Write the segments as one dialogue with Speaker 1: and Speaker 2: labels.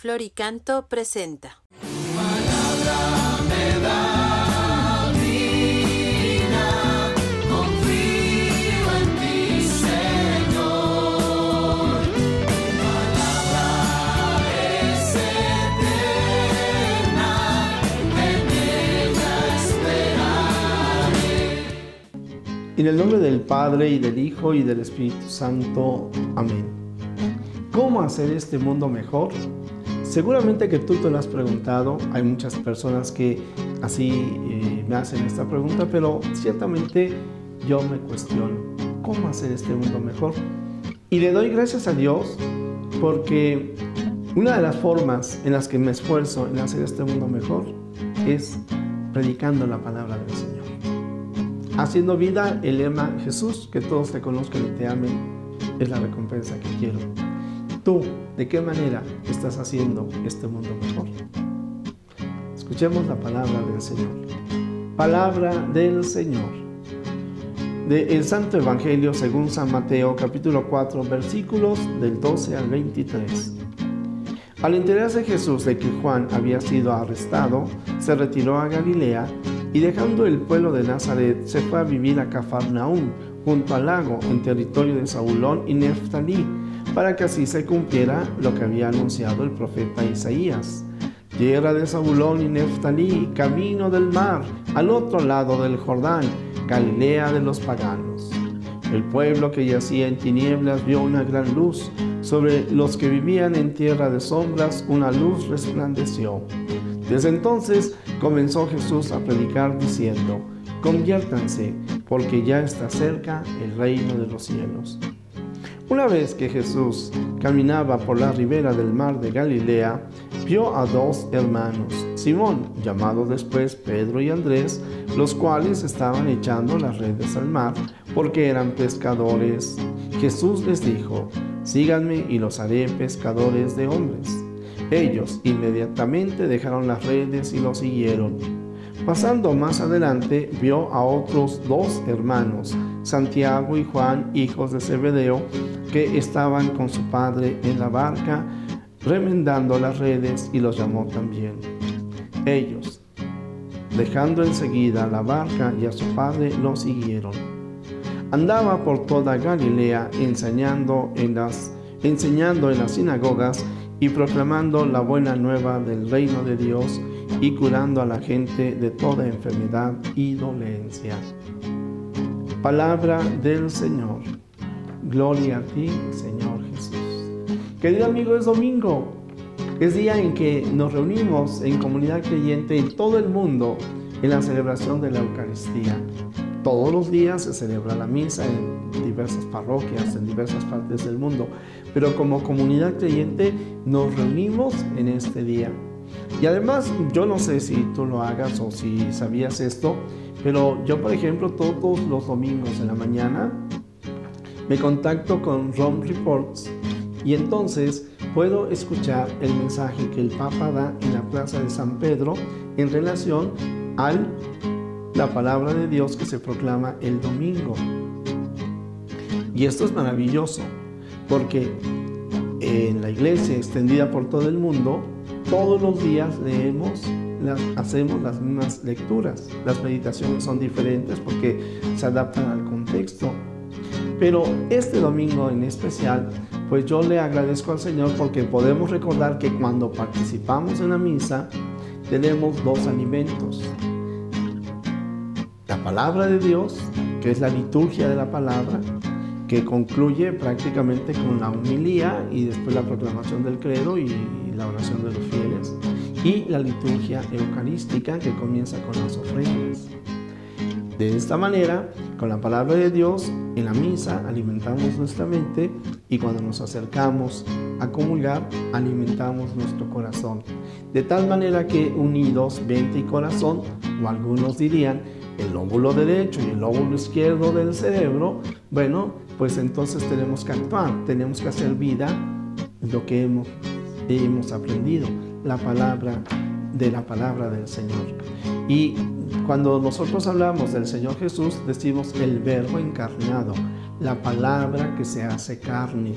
Speaker 1: Flor y Canto presenta.
Speaker 2: Palabra me da vida, confío en ti, Señor. Palabra es eterna, en ella esperaré.
Speaker 3: En el nombre del Padre, y del Hijo, y del Espíritu Santo. Amén. ¿Cómo hacer este mundo mejor? Seguramente que tú te lo has preguntado. Hay muchas personas que así me hacen esta pregunta, pero ciertamente yo me cuestiono, ¿cómo hacer este mundo mejor? Y le doy gracias a Dios porque una de las formas en las que me esfuerzo en hacer este mundo mejor es predicando la palabra del Señor. Haciendo vida el lema: Jesús, que todos te conozcan y te amen, es la recompensa que quiero. ¿Tú de qué manera estás haciendo este mundo mejor? Escuchemos la palabra del Señor. Palabra del Señor. Del Santo Evangelio según San Mateo, capítulo 4, versículos del 12 al 23. Al enterarse Jesús de que Juan había sido arrestado, se retiró a Galilea y, dejando el pueblo de Nazaret, se fue a vivir a Cafarnaúm, junto al lago, en territorio de Zabulón y Neftalí, para que así se cumpliera lo que había anunciado el profeta Isaías. Tierra de Zabulón y Neftalí, camino del mar, al otro lado del Jordán, Galilea de los paganos. El pueblo que yacía en tinieblas vio una gran luz. Sobre los que vivían en tierra de sombras, una luz resplandeció. Desde entonces comenzó Jesús a predicar diciendo: conviértanse, porque ya está cerca el reino de los cielos. Una vez que Jesús caminaba por la ribera del mar de Galilea, vio a dos hermanos, Simón, llamado después Pedro, y Andrés, los cuales estaban echando las redes al mar, porque eran pescadores. Jesús les dijo: síganme y los haré pescadores de hombres. Ellos inmediatamente dejaron las redes y los siguieron. Pasando más adelante, vio a otros dos hermanos, Santiago y Juan, hijos de Zebedeo, que estaban con su padre en la barca, remendando las redes, y los llamó también. Ellos, dejando enseguida la barca y a su padre, lo siguieron. Andaba por toda Galilea, enseñando en las sinagogas y proclamando la buena nueva del reino de Dios, y curando a la gente de toda enfermedad y dolencia. Palabra del Señor. Gloria a ti, Señor Jesús. Querido amigo, es domingo. Es día en que nos reunimos en comunidad creyente en todo el mundo en la celebración de la Eucaristía. Todos los días se celebra la misa en diversas parroquias, en diversas partes del mundo, pero como comunidad creyente nos reunimos en este día. Y además, yo no sé si tú lo hagas o si sabías esto, pero yo, por ejemplo, todos los domingos en la mañana me contacto con Rome Reports, y entonces puedo escuchar el mensaje que el Papa da en la Plaza de San Pedro en relación a la palabra de Dios que se proclama el domingo. Y esto es maravilloso, porque en la iglesia extendida por todo el mundo, todos los días hacemos las mismas lecturas. Las meditaciones son diferentes porque se adaptan al contexto. Pero este domingo en especial, pues yo le agradezco al Señor porque podemos recordar que cuando participamos en la misa tenemos dos alimentos: la palabra de Dios, que es la liturgia de la palabra, que concluye prácticamente con la homilía y después la proclamación del credo y la oración de los fieles, y la liturgia eucarística, que comienza con las ofrendas. De esta manera, con la palabra de Dios, en la misa alimentamos nuestra mente, y cuando nos acercamos a comulgar, alimentamos nuestro corazón. De tal manera que unidos mente y corazón, o algunos dirían el lóbulo derecho y el lóbulo izquierdo del cerebro, bueno, pues entonces tenemos que actuar, tenemos que hacer vida lo que hemos aprendido, la palabra del Señor. Y cuando nosotros hablamos del Señor Jesús, decimos el Verbo encarnado, la palabra que se hace carne.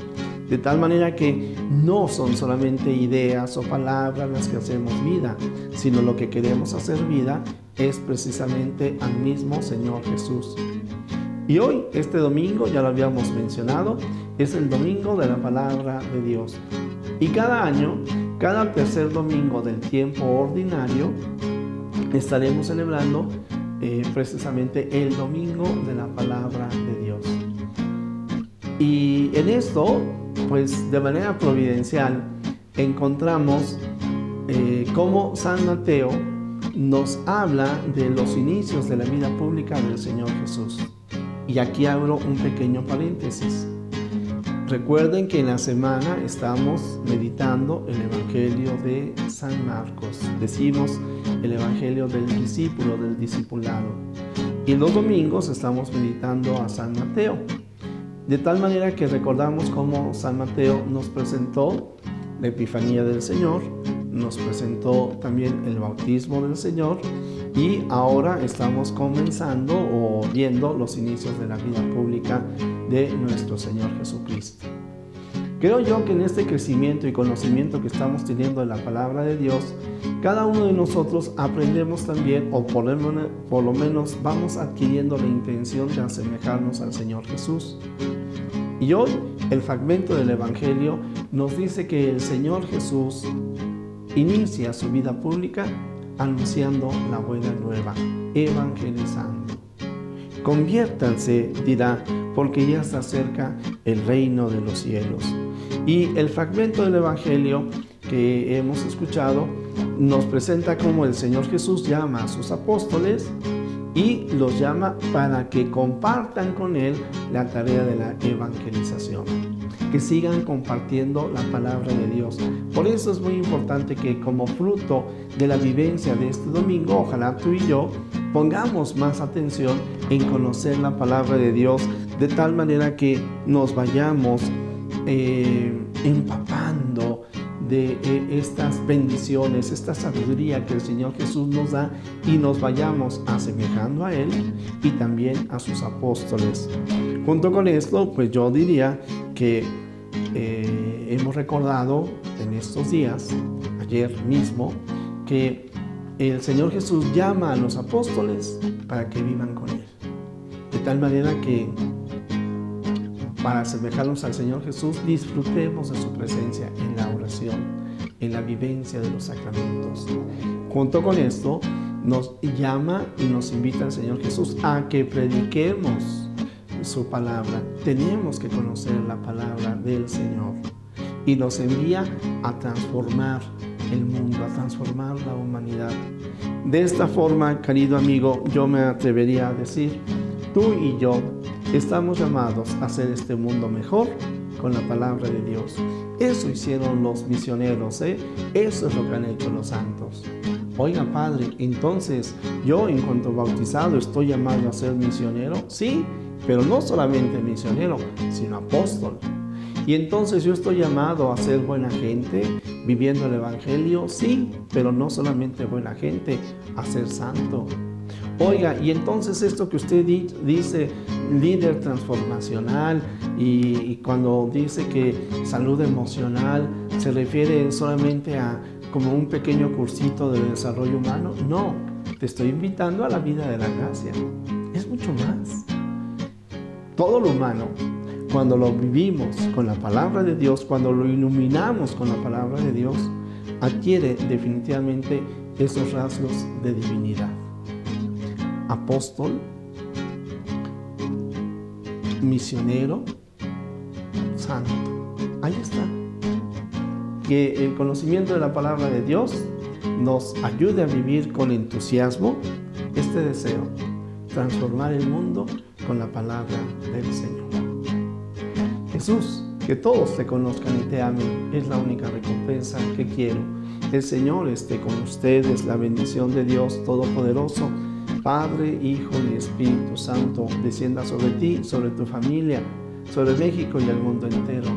Speaker 3: De tal manera que no son solamente ideas o palabras las que hacemos vida, sino lo que queremos hacer vida es precisamente al mismo Señor Jesús. Y hoy, este domingo, ya lo habíamos mencionado, es el domingo de la palabra de Dios. Y cada año, cada tercer domingo del tiempo ordinario, estaremos celebrando precisamente el domingo de la palabra de Dios. Y en esto, pues de manera providencial, encontramos cómo San Mateo nos habla de los inicios de la vida pública del Señor Jesús. Y aquí abro un pequeño paréntesis. Recuerden que en la semana estamos meditando el Evangelio de San Marcos. Decimos el Evangelio del discípulo, del discipulado. Y los domingos estamos meditando a San Mateo. De tal manera que recordamos cómo San Mateo nos presentó la Epifanía del Señor, nos presentó también el bautismo del Señor y ahora estamos comenzando o viendo los inicios de la vida pública de nuestro Señor Jesucristo. Creo yo que en este crecimiento y conocimiento que estamos teniendo de la palabra de Dios, cada uno de nosotros aprendemos también, o por lo menos vamos adquiriendo la intención de asemejarnos al Señor Jesús. Y hoy el fragmento del Evangelio nos dice que el Señor Jesús inicia su vida pública anunciando la buena nueva, evangelizando. Conviértanse, dirá, porque ya está cerca el reino de los cielos. Y el fragmento del Evangelio que hemos escuchado nos presenta cómo el Señor Jesús llama a sus apóstoles y los llama para que compartan con Él la tarea de la evangelización, que sigan compartiendo la palabra de Dios. Por eso es muy importante que como fruto de la vivencia de este domingo, ojalá tú y yo pongamos más atención en conocer la palabra de Dios, de tal manera que nos vayamos empapando de estas bendiciones, esta sabiduría que el Señor Jesús nos da y nos vayamos asemejando a Él y también a sus apóstoles. Junto con esto, pues yo diría que hemos recordado en estos días, ayer mismo, que el Señor Jesús llama a los apóstoles para que vivan con Él. De tal manera que para asemejarnos al Señor Jesús, disfrutemos de su presencia en la oración, en la vivencia de los sacramentos. Junto con esto, nos llama y nos invita el Señor Jesús a que prediquemos su palabra. Tenemos que conocer la palabra del Señor y nos envía a transformar el mundo, a transformar la humanidad. De esta forma, querido amigo, yo me atrevería a decir, tú y yo estamos llamados a hacer este mundo mejor con la palabra de Dios. Eso hicieron los misioneros, Eso es lo que han hecho los santos. Oiga, Padre, entonces yo en cuanto bautizado estoy llamado a ser misionero. Sí, pero no solamente misionero, sino apóstol. Y entonces yo estoy llamado a ser buena gente, viviendo el Evangelio. Sí, pero no solamente buena gente, a ser santo. Oiga, y entonces esto que usted dice, líder transformacional, y cuando dice que salud emocional, ¿se refiere solamente a como un pequeño cursito de desarrollo humano? No, te estoy invitando a la vida de la gracia. Es mucho más. Todo lo humano, cuando lo vivimos con la palabra de Dios, cuando lo iluminamos con la palabra de Dios, adquiere definitivamente esos rasgos de divinidad. Apóstol, misionero, santo. Ahí está. Que el conocimiento de la palabra de Dios nos ayude a vivir con entusiasmo este deseo, transformar el mundo con la palabra del Señor. Jesús, que todos te conozcan y te amen, es la única recompensa que quiero. El Señor esté con ustedes, la bendición de Dios Todopoderoso, Padre, Hijo y Espíritu Santo, descienda sobre ti, sobre tu familia, sobre México y el mundo entero.